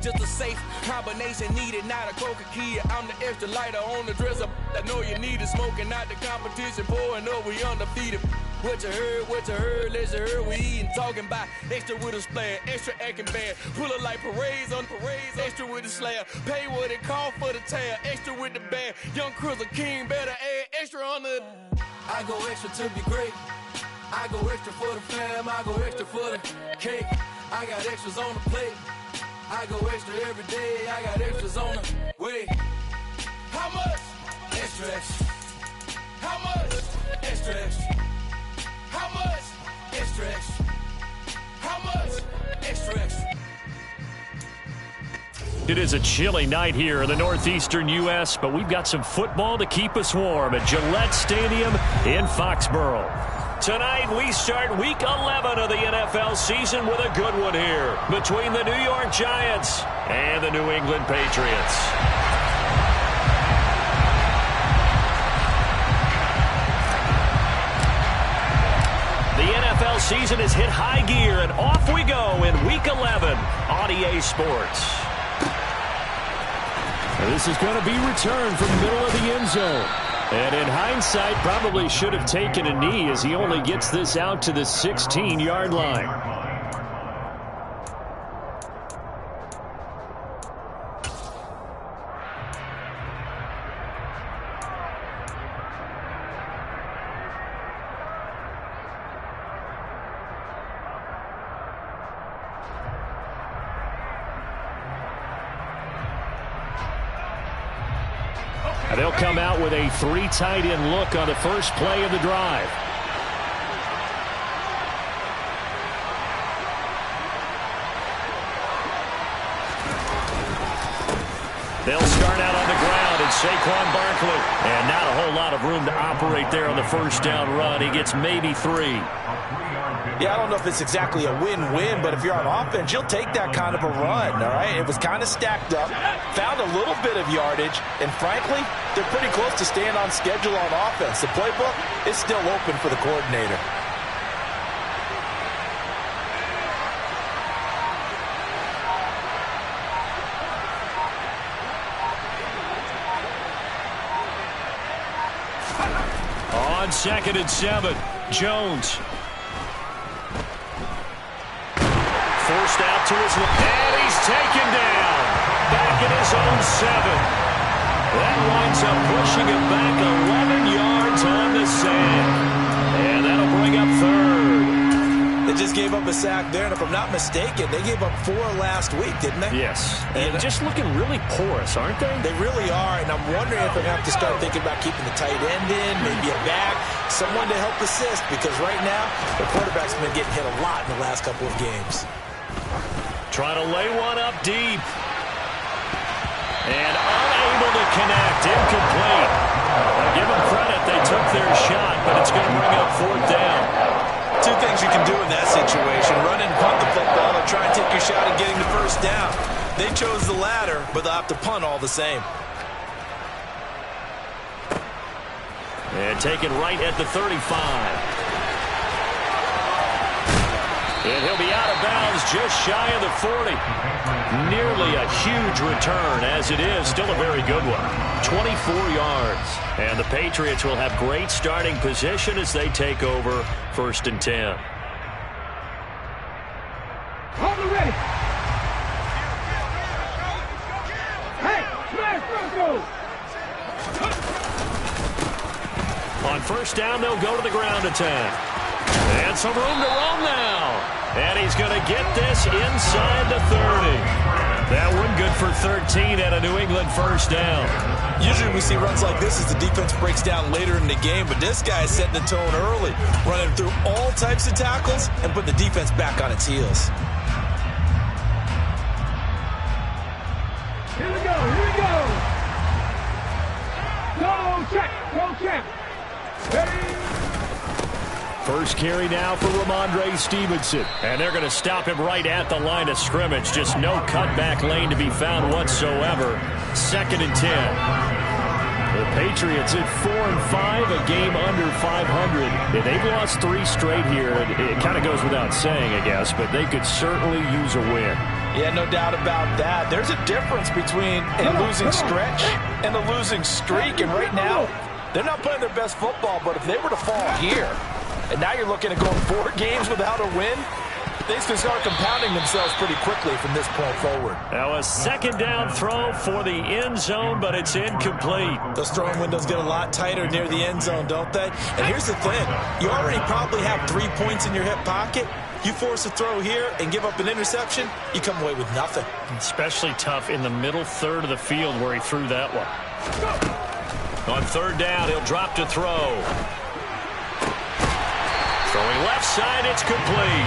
just a safe combination needed, not a coca key. I'm the extra lighter on the dresser. I know you need it, smoking out the competition, pouring up, we undefeated. What you heard, let's you heard, we eating, talking about extra with a splash, extra acting bad, pull it like parades on parades, extra with the slab, pay what it cost for the tab, extra with the bag, young Cruiser King, better add extra on the. I go extra to be great, I go extra for the fam, I go extra for the cake, I got extras on the plate, I go extra every day, I got extras on the way. How much? Extra, extra. How much? Extra, extra. How much? Extra, extra. How much? Extra, extra. It is a chilly night here in the northeastern U.S., but we've got some football to keep us warm at Gillette Stadium in Foxborough. Tonight, we start Week 11 of the NFL season with a good one here between the New York Giants and the New England Patriots. The NFL season has hit high gear, and off we go in Week 11 on EA Sports. This is going to be returned from the middle of the end zone. And in hindsight, probably should have taken a knee as he only gets this out to the 16-yard line. They'll come out with a 3 tight end look on the first play of the drive. They'll start out on the ground, and Saquon Barkley. And not a whole lot of room to operate there on the first down run. He gets maybe 3. Yeah, I don't know if it's exactly a win-win, but if you're on offense, you'll take that kind of a run, all right? It was kind of stacked up, found a little bit of yardage, and frankly, they're pretty close to staying on schedule on offense. The playbook is still open for the coordinator. On 2nd and 7, Jones. Forced out to his left, and he's taken down. Back at his own 7. That winds up pushing him back 11 yards on the sand. And that'll bring up 3rd. They just gave up a sack there, and if I'm not mistaken, they gave up 4 last week, didn't they? Yes. And just looking really porous, aren't they? They really are, and I'm wondering if I'm going to have to start thinking about keeping the tight end in, maybe a back, someone to help assist, because right now, the quarterback's been getting hit a lot in the last couple of games. Trying to lay one up deep. And unable to connect. Incomplete. Now give them credit. They took their shot, but it's going to bring up 4th down. 2 things you can do in that situation. Run and punt the football or try and take your shot at getting the first down. They chose the latter, but they'll have to punt all the same. And taken right at the 35. And he'll be out of bounds just shy of the 40. Nearly a huge return, as it is. Still a very good one. 24 yards. And the Patriots will have great starting position as they take over 1st and 10. Hold it ready. Hey, smash, go. On 1st down, they'll go to the ground attack. And some room to roam now. And he's going to get this inside the 30. That one good for 13 and a New England 1st down. Usually we see runs like this as the defense breaks down later in the game, but this guy is setting the tone early, running through all types of tackles and putting the defense back on its heels. Here we go, here we go. Go check. Ready. First carry now for Ramondre Stevenson. And they're going to stop him right at the line of scrimmage. Just no cutback lane to be found whatsoever. 2nd and 10. The Patriots at 4-5, a game under 500. And they've lost 3 straight here. It kind of goes without saying, I guess, but they could certainly use a win. Yeah, no doubt about that. There's a difference between a losing stretch and a losing streak. And right now, they're not playing their best football. But if they were to fall here, and now you're looking at going 4 games without a win, things can start compounding themselves pretty quickly from this point forward. Now a second down throw for the end zone, but it's incomplete. Those throwing windows get a lot tighter near the end zone, don't they? And here's the thing. You already probably have 3 points in your hip pocket. You force a throw here and give up an interception, you come away with nothing. Especially tough in the middle third of the field where he threw that one. On third down, he'll drop to throw. Throwing left side, it's complete.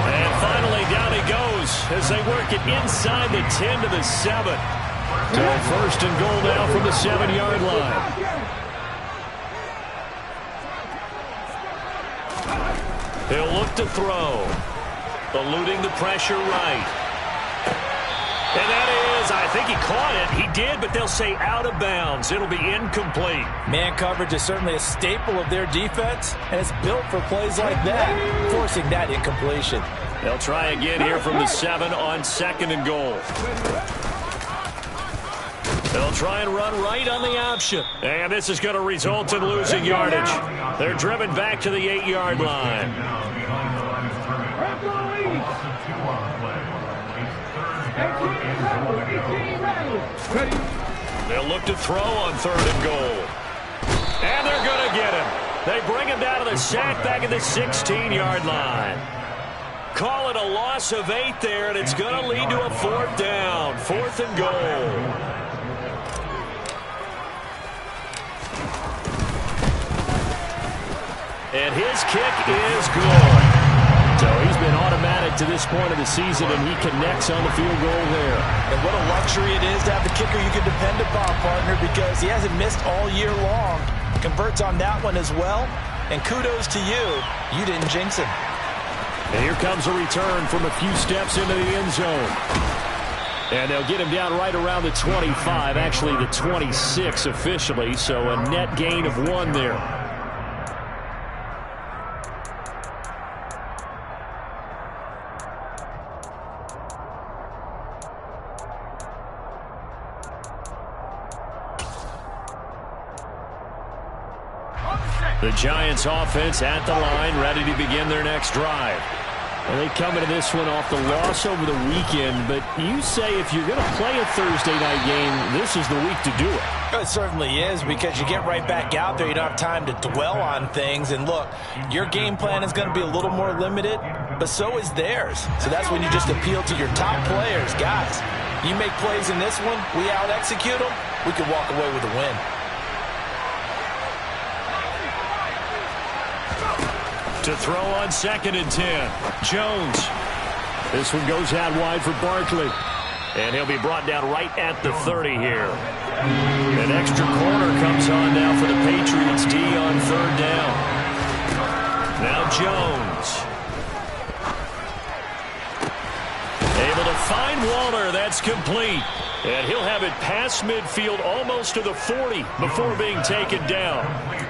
And finally, down he goes as they work it inside the 10 to the 7. To a first and goal now from the 7-yard line. He'll look to throw. Eluding the pressure right. And that is, I think he caught it. He did, but they'll say out of bounds. It'll be incomplete. Man coverage is certainly a staple of their defense, and it's built for plays like that, forcing that incompletion. They'll try again here from the 7 on second and goal. They'll try and run right on the option. And this is going to result in losing yardage. They're driven back to the 8-yard line. They'll look to throw on third and goal. And they're going to get him. They bring him down to the sack back at the 16-yard line. Call it a loss of 8 there, and it's going to lead to a 4th down. 4th and goal. And his kick is good. So he's been automatic to this point of the season, and he connects on the field goal there. And what a luxury it is to have the kicker you can depend upon, partner, because he hasn't missed all year long. Converts on that one as well. And kudos to you. You didn't jinx him. And here comes a return from a few steps into the end zone. And they'll get him down right around the 25, actually the 26 officially, so a net gain of 1 there. The Giants offense at the line, ready to begin their next drive. Well, they come into this one off the loss over the weekend, but you say if you're going to play a Thursday night game, this is the week to do it. It certainly is, because you get right back out there. You don't have time to dwell on things. And look, your game plan is going to be a little more limited, but so is theirs. So that's when you just appeal to your top players. Guys, you make plays in this one, we out-execute them, we can walk away with a win. To throw on second and 10. Jones. This one goes out wide for Barkley. And he'll be brought down right at the 30 here. An extra corner comes on now for the Patriots D on third down. Now Jones. Able to find Waller. That's complete. And he'll have it past midfield almost to the 40 before being taken down.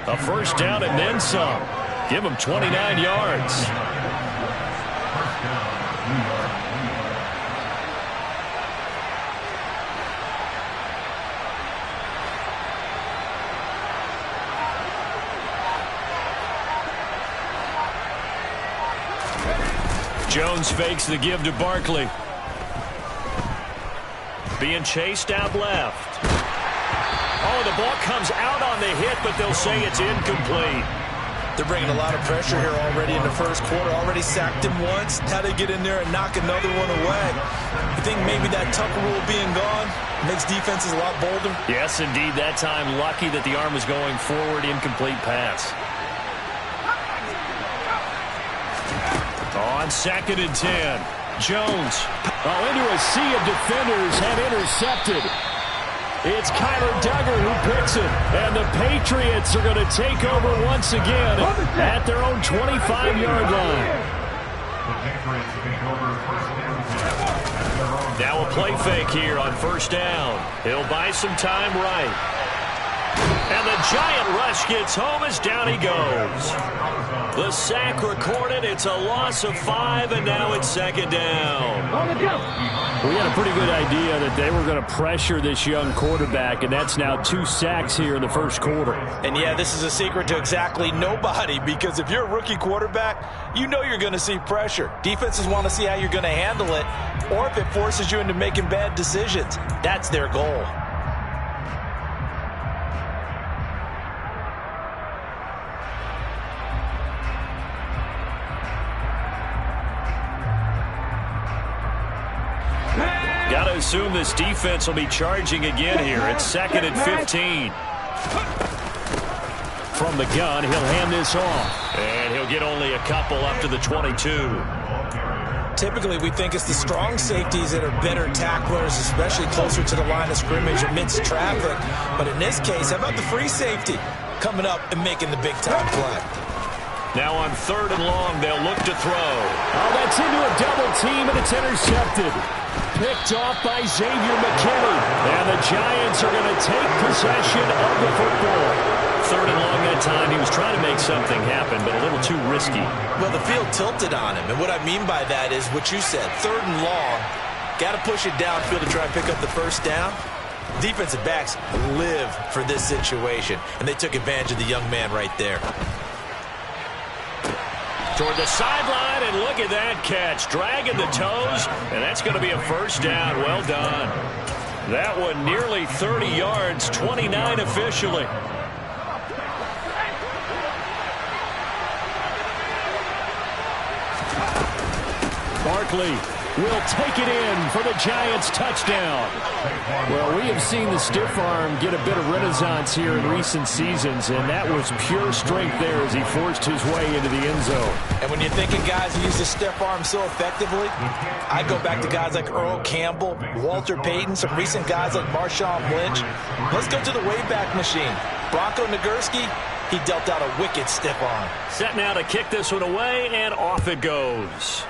A first down and then some. Give him 29 yards. Jones fakes the give to Barkley. Being chased out left. Oh, the ball comes out on the hit, but they'll say it's incomplete. They're bringing a lot of pressure here already in the first quarter. Already sacked him once. How they get in there and knock another one away. I think maybe that Tucker rule being gone makes defenses a lot bolder. Yes, indeed. That time lucky that the arm was going forward. Incomplete pass. On second and 10. Jones. Into a sea of defenders and intercepted. It's Kyler Duggar who picks it, and the Patriots are going to take over once again at their own 25-yard line. Now a play fake here on first down. He'll buy some time right. And the giant rush gets home as down he goes. The sack recorded. It's a loss of 5, and now it's second down. We had a pretty good idea that they were going to pressure this young quarterback, and that's now 2 sacks here in the first quarter. And, yeah, this is a secret to exactly nobody, because if you're a rookie quarterback, you know you're going to see pressure. Defenses want to see how you're going to handle it, or if it forces you into making bad decisions. That's their goal. Got to assume this defense will be charging again here. It's 2nd and 15. From the gun, he'll hand this off. And he'll get only a couple up to the 22. Typically, we think it's the strong safeties that are better tacklers, especially closer to the line of scrimmage amidst traffic. But in this case, how about the free safety coming up and making the big-time play? Now on 3rd and long, they'll look to throw. Oh, that's into a double team, and it's intercepted. Picked off by Xavier McKinney. And the Giants are going to take possession of the football. 3rd and long that time. He was trying to make something happen, but a little too risky. Well, the field tilted on him, and what I mean by that is what you said. 3rd and long, got to push it downfield to try and pick up the first down. Defensive backs live for this situation, and they took advantage of the young man right there. Toward the sideline, and look at that catch. Dragging the toes, and that's going to be a first down. Well done. That one nearly 30 yards, 29 officially. Barkley will take it in for the Giants touchdown. Well, we have seen the stiff arm get a bit of renaissance here in recent seasons, and that was pure strength there as he forced his way into the end zone. And when you're thinking guys who use the stiff arm so effectively, I go back to guys like Earl Campbell, Walter Payton, some recent guys like Marshawn Lynch. Let's go to the Wayback Machine. Bronco Nagurski, he dealt out a wicked stiff arm. Set now to kick this one away, and off it goes.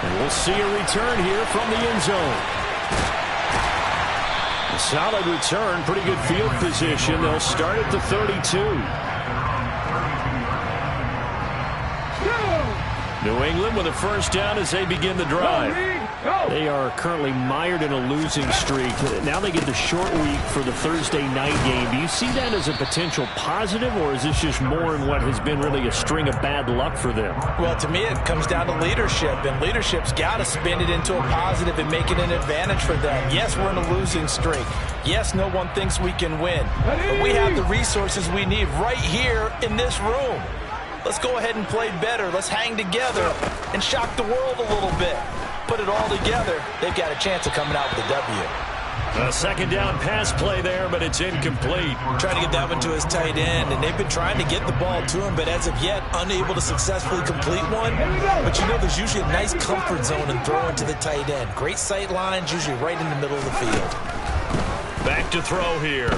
And we'll see a return here from the end zone. A solid return, pretty good field position. They'll start at the 32. New England with a first down as they begin the drive. They are currently mired in a losing streak. Now they get the short week for the Thursday night game. Do you see that as a potential positive, or is this just more in what has been really a string of bad luck for them? Well, to me, it comes down to leadership, and leadership's got to spin it into a positive and make it an advantage for them. Yes, we're in a losing streak. Yes, no one thinks we can win. But we have the resources we need right here in this room. Let's go ahead and play better. Let's hang together and shock the world a little bit. Put it all together, they've got a chance of coming out with a W. A second down pass play there, but it's incomplete. Trying to get that one to his tight end, and they've been trying to get the ball to him, but as of yet, unable to successfully complete one. But you know there's usually a nice comfort zone in throwing to the tight end. Great sight lines, usually right in the middle of the field. Back to throw here.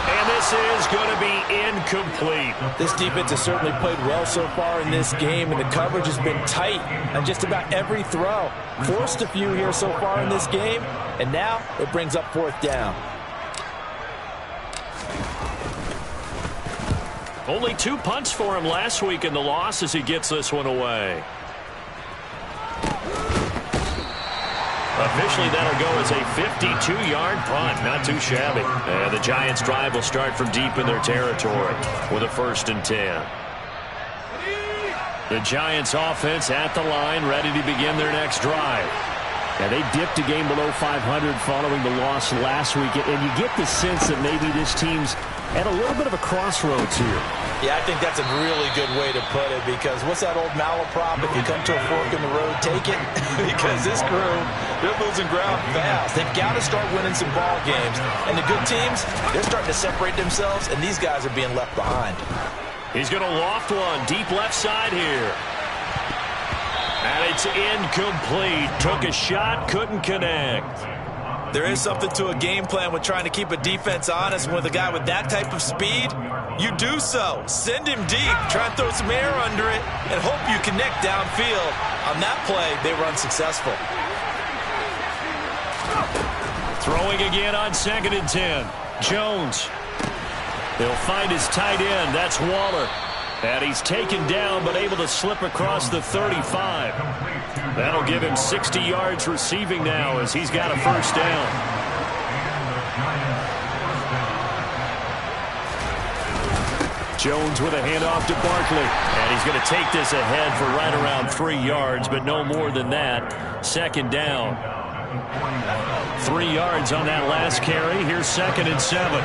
And this is going to be incomplete. This defense has certainly played well so far in this game, and the coverage has been tight on just about every throw. Forced a few here so far in this game, and now it brings up 4th down. Only 2 punts for him last week in the loss as he gets this one away. Officially, that'll go as a 52-yard punt. Not too shabby. And the Giants' drive will start from deep in their territory with a 1st and 10. The Giants' offense at the line, ready to begin their next drive. Yeah, they dipped a game below 500 following the loss last week, and you get the sense that maybe this team's at a little bit of a crossroads here. Yeah, I think that's a really good way to put it, because what's that old malaprop? If you come to a fork in the road, take it. Because this crew, they're losing ground fast. They've got to start winning some ball games. And the good teams, they're starting to separate themselves, and these guys are being left behind. He's going to loft one deep left side here. And it's incomplete. Took a shot, couldn't connect. There is something to a game plan with trying to keep a defense honest. With a guy with that type of speed, you do so. Send him deep, try and throw some air under it, and hope you connect downfield. On that play, they were unsuccessful. Throwing again on 2nd and 10. Jones. He'll find his tight end. That's Waller. And he's taken down but able to slip across the 35. That'll give him 60 yards receiving now as he's got a first down. Jones with a handoff to Barkley. And he's going to take this ahead for right around 3 yards, but no more than that. 2nd down. 3 yards on that last carry. Here's 2nd and 7.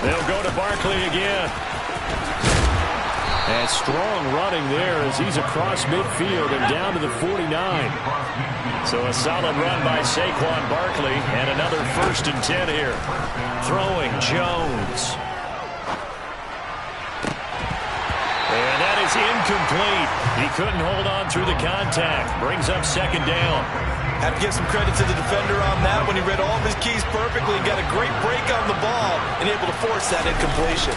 They'll go to Barkley again. And strong running there as he's across midfield and down to the 49. So a solid run by Saquon Barkley and another 1st and 10 here. Throwing Jones. And that is incomplete. He couldn't hold on through the contact. Brings up 2nd down. Have to give some credit to the defender on that when he read all of his keys perfectly and got a great break on the ball and able to force that incompletion.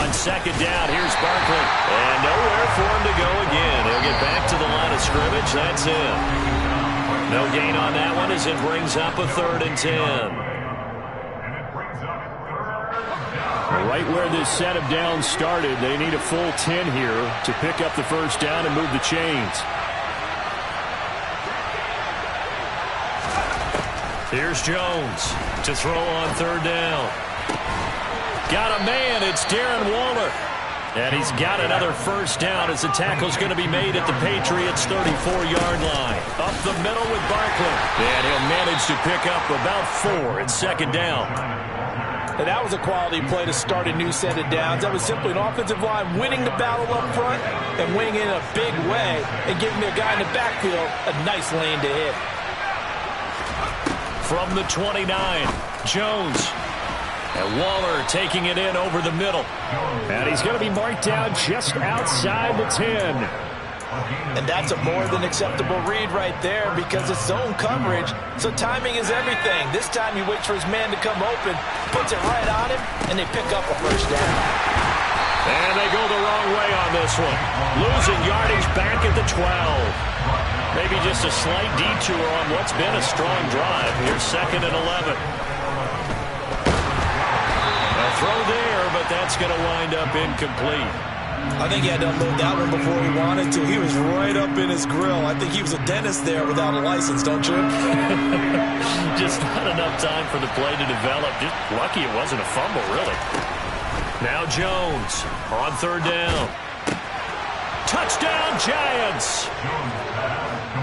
On 2nd down, here's Barkley. And nowhere for him to go again. He'll get back to the line of scrimmage. That's it. No gain on that one as it brings up a 3rd and 10. Right where this set of downs started, they need a full 10 here to pick up the first down and move the chains. Here's Jones to throw on 3rd down. Got a man. It's Darren Waller. And he's got another first down as the tackle's going to be made at the Patriots' 34-yard line. Up the middle with Barkley. And he'll manage to pick up about 4 at 2nd down. And that was a quality play to start a new set of downs. That was simply an offensive line winning the battle up front and winning in a big way and giving their guy in the backfield a nice lane to hit. From the 29, Jones. And Waller taking it in over the middle. And he's going to be marked down just outside the 10. And that's a more than acceptable read right there because it's zone coverage, so timing is everything. This time he waits for his man to come open, puts it right on him, and they pick up a first down. And they go the wrong way on this one. Losing yardage back at the 12. Maybe just a slight detour on what's been a strong drive. Here's 2nd and 11. A throw there, but that's going to wind up incomplete. I think he had to unload that one before he wanted to. He was right up in his grill. I think he was a dentist there without a license, don't you? Just not enough time for the play to develop. Just lucky it wasn't a fumble, really. Now Jones on 3rd down. Touchdown, Giants!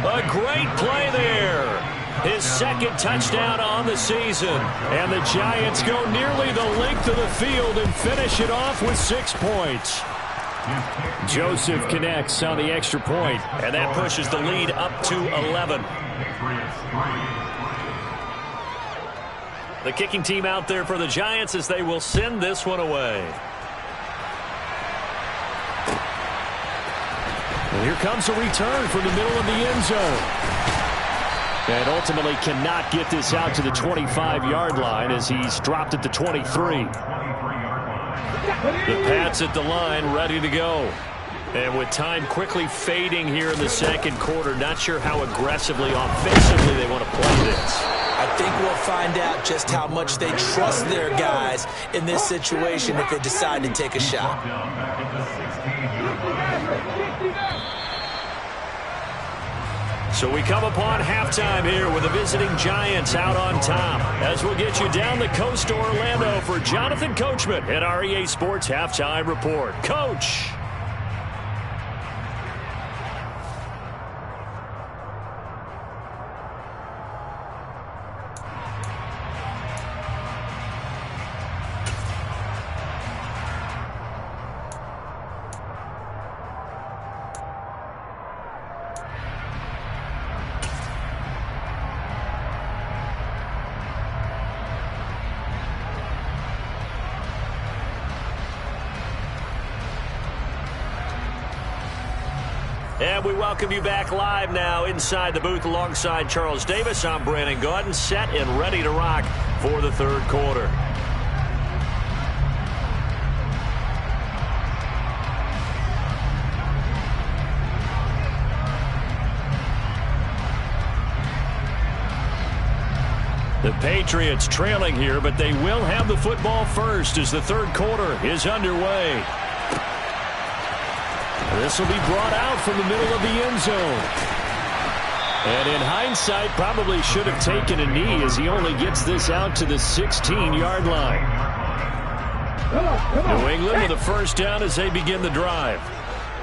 A great play there. His 2nd touchdown on the season. And the Giants go nearly the length of the field and finish it off with 6 points. Joseph connects on the extra point. And that pushes the lead up to 11. The kicking team out there for the Giants as they will send this one away. And here comes a return from the middle of the end zone. And ultimately cannot get this out to the 25-yard line as he's dropped at the 23. The Pats at the line, ready to go. And with time quickly fading here in the 2nd quarter, not sure how aggressively, offensively they want to play this. I think we'll find out just how much they trust their guys in this situation if they decide to take a shot. So we come upon halftime here with the visiting Giants out on top. As we'll get you down the coast to Orlando for Jonathan Coachman at our EA Sports Halftime Report. Coach. And we welcome you back live now inside the booth alongside Charles Davis. I'm Brandon Gaudin, set and ready to rock for the 3rd quarter. The Patriots trailing here, but they will have the football first as the third quarter is underway. This will be brought out from the middle of the end zone. And in hindsight, probably should have taken a knee as he only gets this out to the 16-yard line. New England with a first down as they begin the drive.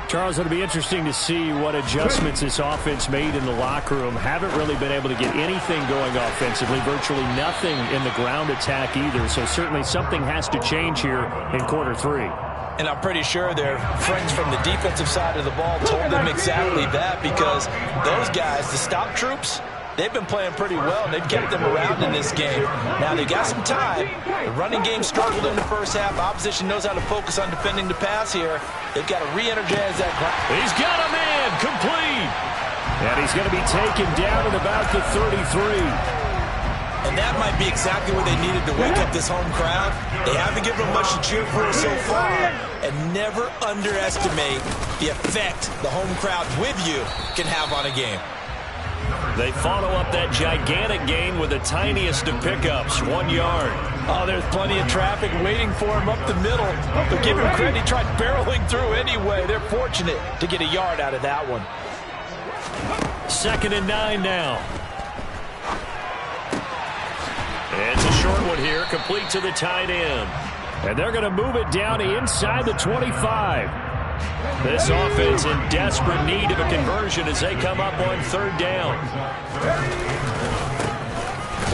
Charles, it'll be interesting to see what adjustments this offense made in the locker room. Haven't really been able to get anything going offensively, virtually nothing in the ground attack either. So certainly something has to change here in quarter three. And I'm pretty sure their friends from the defensive side of the ball told them exactly that, because those guys, the stop troops, they've been playing pretty well, and they've kept them around in this game. Now, they've got some time. The running game struggled in the first half. Opposition knows how to focus on defending the pass here. They've got to re-energize that ground. He's got a man complete. And he's going to be taken down at about the 33. And that might be exactly what they needed to wake up this home crowd. They haven't given them much to cheer for so far. And never underestimate the effect the home crowd with you can have on a game. They follow up that gigantic gain with the tiniest of pickups, 1 yard. Oh, there's plenty of traffic waiting for him up the middle. But give him credit, he tried barreling through anyway. They're fortunate to get a yard out of that one. 2nd and 9 now. It's a short one here, complete to the tight end. And they're going to move it down inside the 25. This offense in desperate need of a conversion as they come up on 3rd down.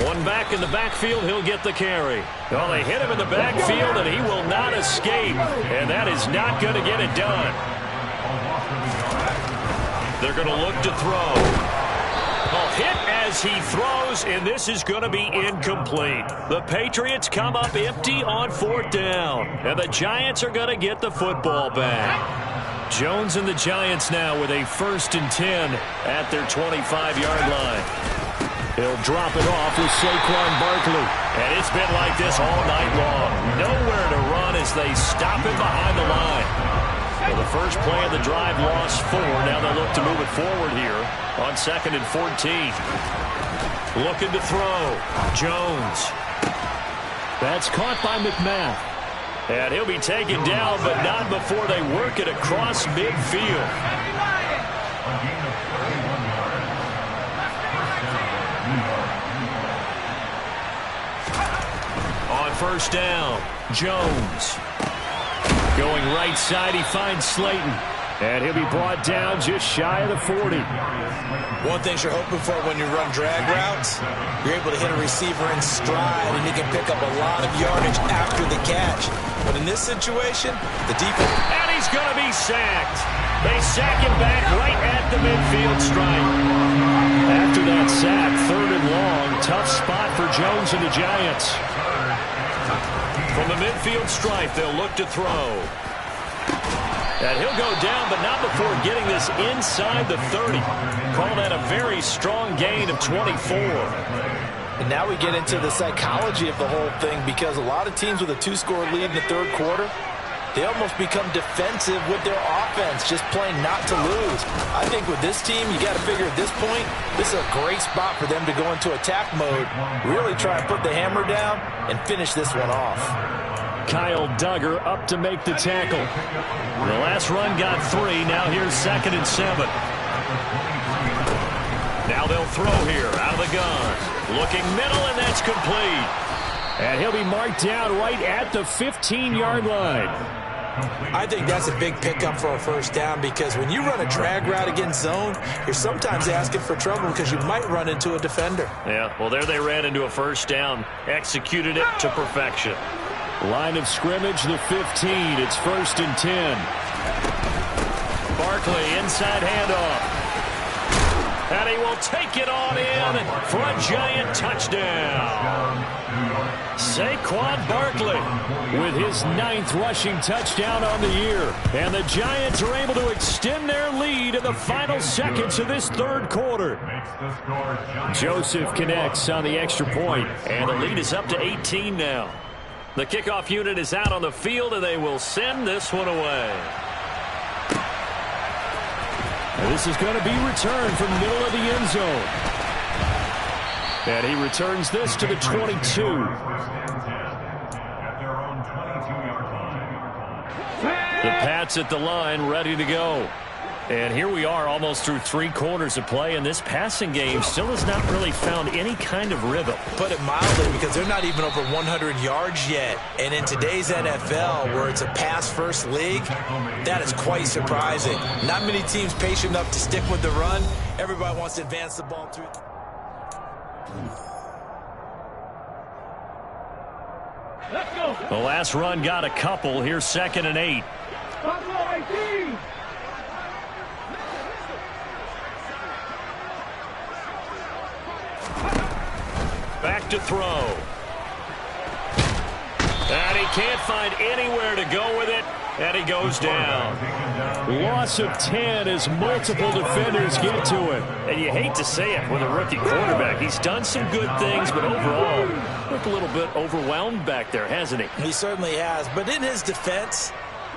One back in the backfield, he'll get the carry. Well, they hit him in the backfield, and he will not escape. And that is not going to get it done. They're going to look to throw. Hit as he throws, and this is going to be incomplete. The Patriots come up empty on 4th down, and the Giants are going to get the football back. Jones and the Giants now with a 1st and 10 at their 25-yard line. He'll drop it off with Saquon Barkley. And it's been like this all night long. Nowhere to run as they stop him behind the line. Well, the first play of the drive lost 4. Now they look to move it forward here on 2nd and 14. Looking to throw. Jones. That's caught by McMath. And he'll be taken down, but not before they work it across midfield. On 1st down, Jones. Going right side, he finds Slayton. And he'll be brought down just shy of the 40. One thing you're hoping for when you run drag routes, you're able to hit a receiver in stride, and you can pick up a lot of yardage after the catch. But in this situation, the defense... And he's going to be sacked. They sack him back right at the midfield stripe. After that sack, 3rd and long, tough spot for Jones and the Giants. From the midfield stripe, they'll look to throw. And he'll go down, but not before getting this inside the 30. Call that a very strong gain of 24. And now we get into the psychology of the whole thing, because a lot of teams with a 2-score lead in the 3rd quarter, they almost become defensive with their offense, just playing not to lose. I think with this team, you got to figure at this point, this is a great spot for them to go into attack mode, really try and put the hammer down and finish this one off. Kyle Duggar up to make the tackle. The last run got 3. Now here's 2nd and 7. Now they'll throw here out of the gun. Looking middle, and that's complete. And he'll be marked down right at the 15-yard line. I think that's a big pickup for a 1st down, because when you run a drag route against zone, you're sometimes asking for trouble because you might run into a defender. Yeah, well, there they ran into a 1st down. Executed it to perfection. Line of scrimmage, the 15. It's 1st and 10. Barkley, inside handoff. And he will take it on in for a Giant touchdown. Saquon Barkley with his 9th rushing touchdown on the year. And the Giants are able to extend their lead in the final seconds of this 3rd quarter. Joseph connects on the extra point, and the lead is up to 18 now. The kickoff unit is out on the field, and they will send this one away. And this is going to be returned from the middle of the end zone. And he returns this to the 22. The Pats at the line, ready to go. And here we are almost through 3 quarters of play, and this passing game still has not really found any kind of rhythm. Put it mildly, because they're not even over 100 yards yet. And in today's NFL, where it's a pass-first league, that is quite surprising. Not many teams patient enough to stick with the run. Everybody wants to advance the ball through. Let's go. The last run got a couple. Here's 2nd and 8. Buffalo 18. Back to throw. And he can't find anywhere to go with it, and he goes down. Loss of 10 as multiple defenders get to him. And you hate to say it with a rookie quarterback. He's done some good things, but overall, looked a little bit overwhelmed back there, hasn't he? He certainly has. But in his defense,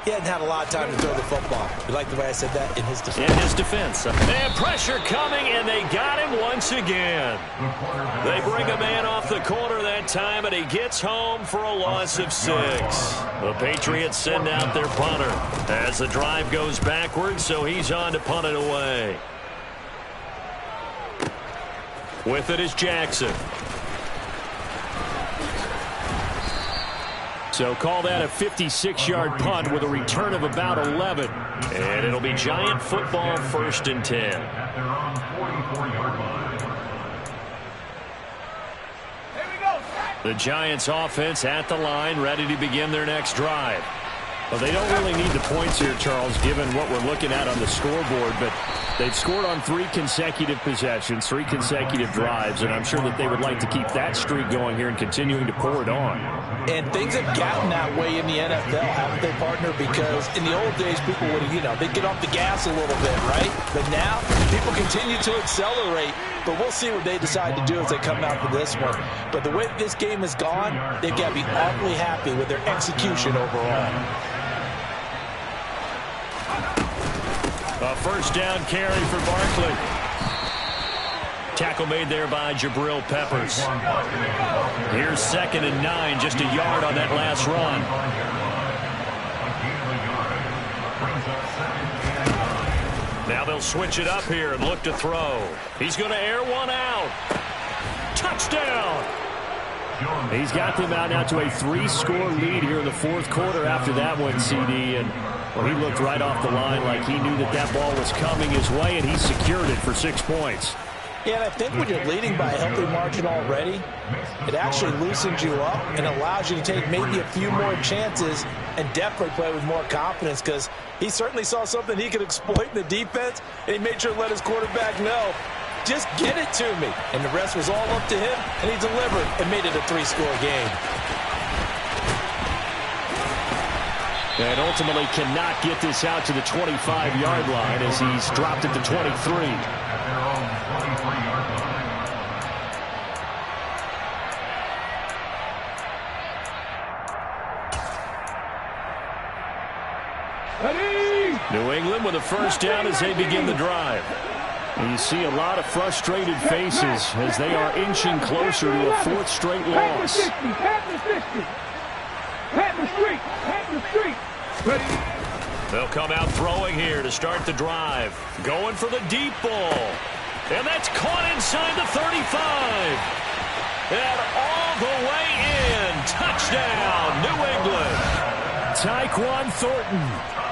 he hadn't had a lot of time to throw the football. You like the way I said that? In his defense. In his defense. And pressure coming, and they got him once again. They bring a man off the corner that time, and he gets home for a loss of 6. The Patriots send out their punter as the drive goes backwards, so he's on to punt it away. With it is Jackson. So call that a 56-yard punt with a return of about 11. And it'll be Giant football, 1st and 10. The Giants offense at the line, ready to begin their next drive. Well, they don't really need the points here, Charles, given what we're looking at on the scoreboard, but they've scored on 3 consecutive possessions, 3 consecutive drives, and I'm sure that they would like to keep that streak going here and continuing to pour it on. And things have gotten that way in the NFL, haven't they, partner? Because in the old days, people would, they'd get off the gas a little bit, right? But now, people continue to accelerate. But we'll see what they decide to do as they come out for this one. But the way this game has gone, they've got to be awfully happy with their execution overall. A 1st down carry for Barkley. Tackle made there by Jabril Peppers. Here's 2nd and 9, just a yard on that last run. Now they'll switch it up here and look to throw. He's going to air one out. Touchdown! He's got them out now to a 3-score lead here in the 4th quarter after that one, CD. And well, he looked right off the line like he knew that that ball was coming his way, and he secured it for 6 points. Yeah, and I think when you're leading by a healthy margin already, it actually loosens you up and allows you to take maybe a few more chances and definitely play with more confidence, because he certainly saw something he could exploit in the defense, and he made sure to let his quarterback know, just get it to me. And the rest was all up to him, and he delivered and made it a 3-score game. And ultimately cannot get this out to the 25-yard line as he's dropped at the 23. New England with a 1st down as they begin the drive. And you see a lot of frustrated faces as they are inching closer to a 4th straight loss. They'll come out throwing here to start the drive. Going for the deep ball. And that's caught inside the 35. And all the way in. Touchdown, New England. Tyquan Thornton,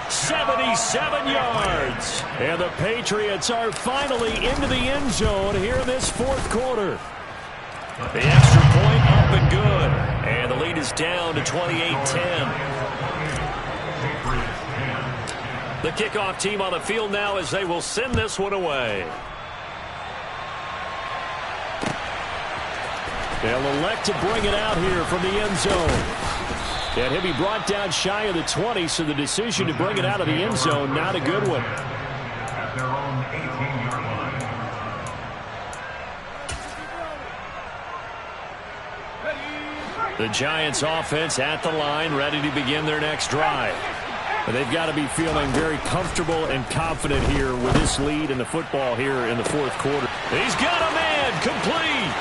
77 yards. And the Patriots are finally into the end zone here in this 4th quarter. The extra point up and good. And the lead is down to 28-10. The kickoff team on the field now as they will send this one away. They'll elect to bring it out here from the end zone. And he'll be brought down shy of the 20, so the decision to bring it out of the end zone, not a good one. The Giants offense at the line, ready to begin their next drive. They've got to be feeling very comfortable and confident here with this lead in the football here in the 4th quarter. He's got a man complete.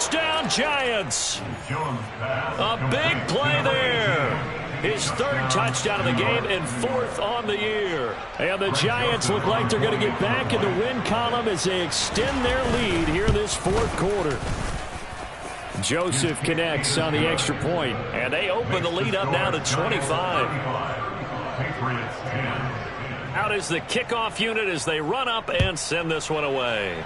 Touchdown, Giants. A big play there. His third touchdown of the game and fourth on the year. And the Giants look like they're going to get back in the win column as they extend their lead here this fourth quarter. Joseph connects on the extra point, and they open the lead up now to 25. Out is the kickoff unit as they run up and send this one away.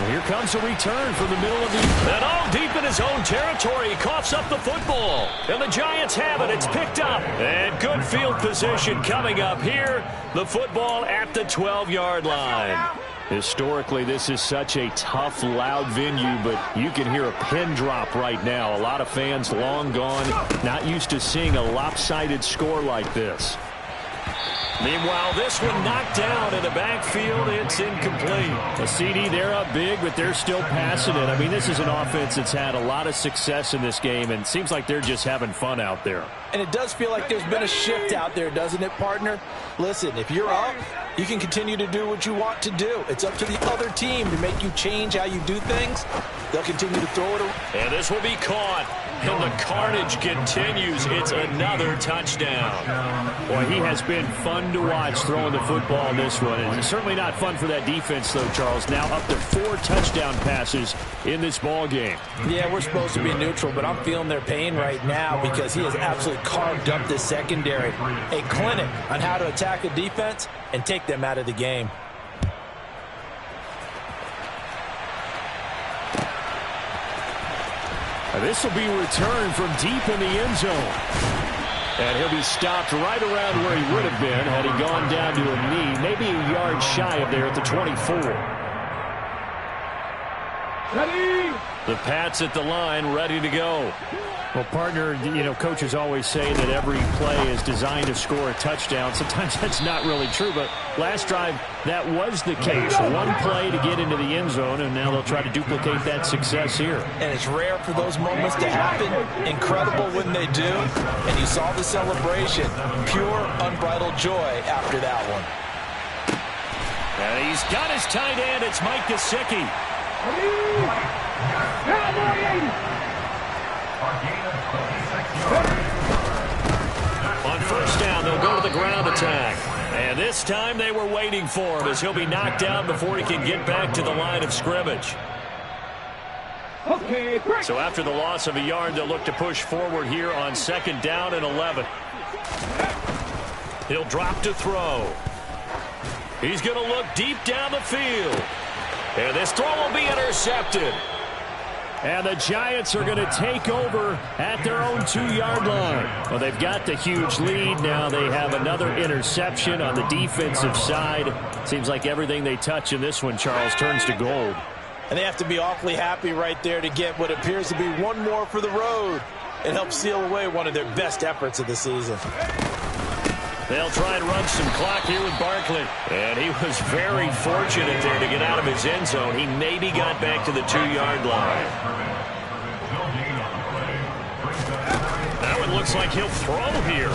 Here comes a return from the middle of the... And all deep in his own territory. He coughs up the football. And the Giants have it. It's picked up. And good field position coming up here. The football at the 12-yard line. Historically, this is such a tough, loud venue, but you can hear a pin drop right now. A lot of fans long gone, not used to seeing a lopsided score like this. Meanwhile, this one knocked down in the backfield. It's incomplete. A CD, they're up big, but they're still passing it. I mean, this is an offense that's had a lot of success in this game, and it seems like they're just having fun out there. And it does feel like there's been a shift out there, doesn't it, partner? Listen, if you're up, you can continue to do what you want to do. It's up to the other team to make you change how you do things. They'll continue to throw it. And this will be caught. And the carnage continues. It's another touchdown. Boy, he has been fun to watch throwing the football in this one. It's certainly not fun for that defense, though, Charles. Now up to 4 touchdown passes in this ball game. Yeah, we're supposed to be neutral, but I'm feeling their pain right now because he has absolutely carved up this secondary. A clinic on how to attack a defense and take them out of the game. This will be returned from deep in the end zone. And he'll be stopped right around where he would have been had he gone down to a knee, maybe a yard shy of there at the 24. Ready? The Pats at the line, ready to go. Well, partner, you know, coaches always say that every play is designed to score a touchdown. Sometimes that's not really true, but last drive, that was the case. One play to get into the end zone, and now they'll try to duplicate that success here. And it's rare for those moments to happen. Incredible when they do. And you saw the celebration. Pure, unbridled joy after that one. And he's got his tight end. It's Mike Gesicki. On first down, they'll go to the ground attack. And this time they were waiting for him as he'll be knocked down before he can get back to the line of scrimmage. So after the loss of a yard, they'll look to push forward here on second down and 11. He'll drop to throw. He's going to look deep down the field. And this throw will be intercepted. And the Giants are going to take over at their own 2-yard line. Well, they've got the huge lead. Now they have another interception on the defensive side. Seems like everything they touch in this one, Charles, turns to gold. And they have to be awfully happy right there to get what appears to be one more for the road. It helps seal away one of their best efforts of the season. They'll try and run some clock here with Barkley. And he was very fortunate there to get out of his end zone. He maybe got back to the 2-yard line. That one looks like he'll throw here.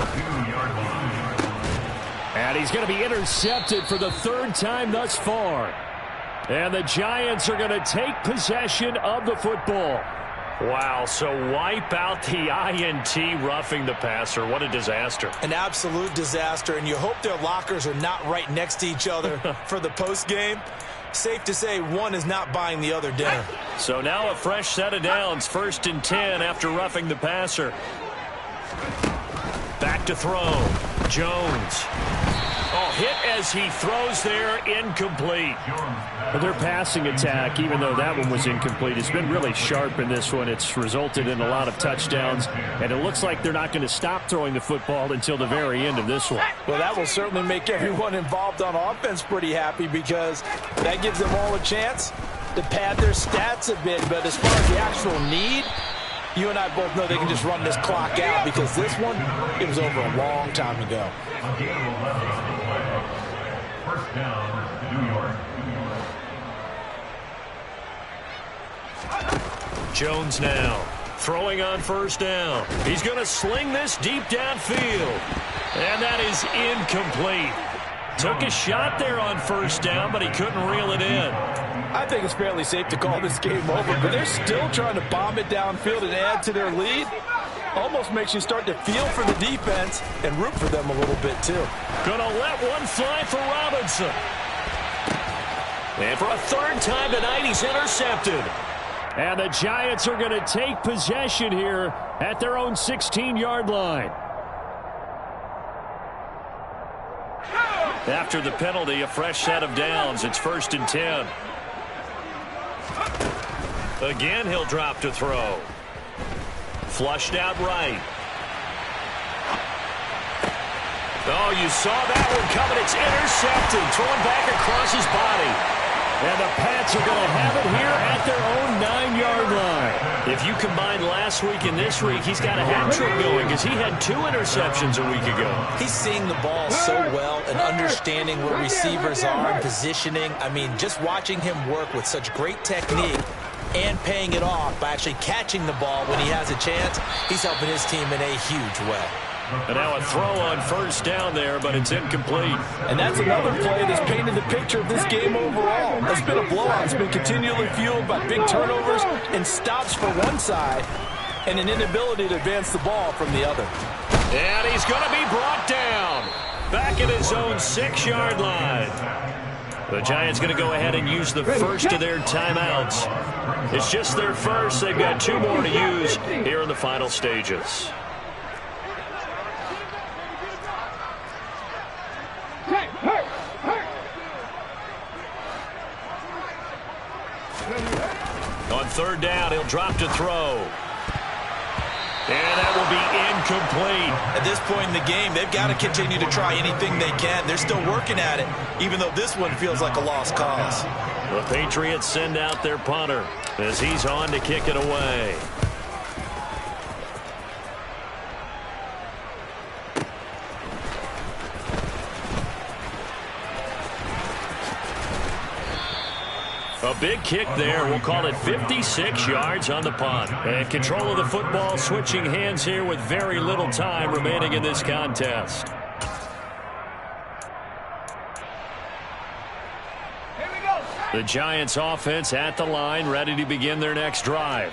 And he's going to be intercepted for the 3rd time thus far. And the Giants are going to take possession of the football. Wow, so wipe out the INT roughing the passer. What a disaster. An absolute disaster, and you hope their lockers are not right next to each other for the postgame. Safe to say one is not buying the other dinner. So now a fresh set of downs, 1st and 10 after roughing the passer. Back to throw. Jones. Oh, hit as he throws there, incomplete. Well, their passing attack, even though that one was incomplete, has been really sharp in this one. It's resulted in a lot of touchdowns, and it looks like they're not going to stop throwing the football until the very end of this one. Well, that will certainly make everyone involved on offense pretty happy because that gives them all a chance to pad their stats a bit. But as far as the actual need, you and I both know they can just run this clock out because this one, it was over a long time ago. First down, New York. Jones now throwing on first down. He's going to sling this deep downfield. And that is incomplete. Took a shot there on first down, but he couldn't reel it in. I think it's fairly safe to call this game over, but they're still trying to bomb it downfield and add to their lead. Almost makes you start to feel for the defense and root for them a little bit, too. Gonna let one fly for Robinson. And for a third time tonight, he's intercepted. And the Giants are going to take possession here at their own 16-yard line. After the penalty, a fresh set of downs. It's 1st and 10. Again, he'll drop to throw. Flushed out right. Oh, you saw that one coming. It's intercepted. Thrown back across his body. And the Pats are going to have it here at their own 9-yard line. If you combine last week and this week, he's got a hat trick going because he had 2 interceptions a week ago. He's seeing the ball so well and understanding where receivers are and positioning. I mean, just watching him work with such great technique and paying it off by actually catching the ball when he has a chance, he's helping his team in a huge way. And now a throw on first down there, but it's incomplete. And that's another play that's painted the picture of this game overall. It's been a blowout. It's been continually fueled by big turnovers and stops for one side and an inability to advance the ball from the other. And he's going to be brought down back at his own 6-yard line. The Giants going to go ahead and use the first of their timeouts. It's just their first. They've got 2 more to use here in the final stages. On third down, he'll drop to throw. And that will be incomplete. At this point in the game, they've got to continue to try anything they can. They're still working at it, even though this one feels like a lost cause. The Patriots send out their punter as he's on to kick it away. A big kick there. We'll call it 56 yards on the punt. And control of the football switching hands here with very little time remaining in this contest. The Giants offense at the line, ready to begin their next drive.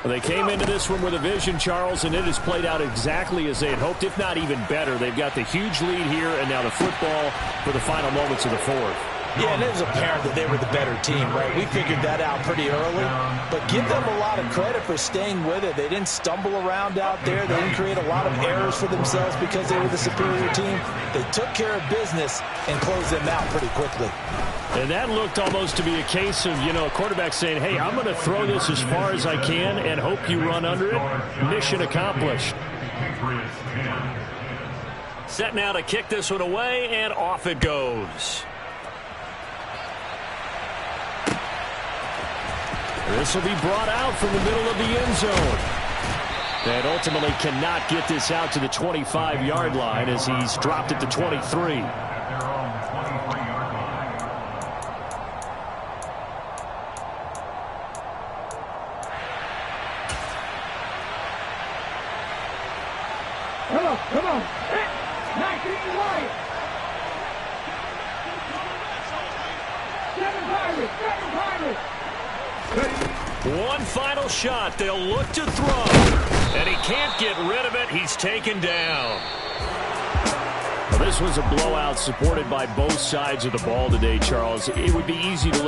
Well, they came into this one with a vision, Charles, and it has played out exactly as they had hoped, if not even better. They've got the huge lead here, and now the football for the final moments of the fourth. Yeah, and it was apparent that they were the better team, right? We figured that out pretty early. But give them a lot of credit for staying with it. They didn't stumble around out there. They didn't create a lot of errors for themselves because they were the superior team. They took care of business and closed them out pretty quickly. And that looked almost to be a case of, a quarterback saying, hey, I'm going to throw this as far as I can and hope you run under it. Mission accomplished. Set now to kick this one away, and off it goes. This will be brought out from the middle of the end zone. And ultimately cannot get this out to the 25-yard line as he's dropped it to 23. Come on. 19 Wyatt. 7 Pirates. One final shot. They'll look to throw. And he can't get rid of it. He's taken down. Well, this was a blowout supported by both sides of the ball today, Charles. It would be easy to look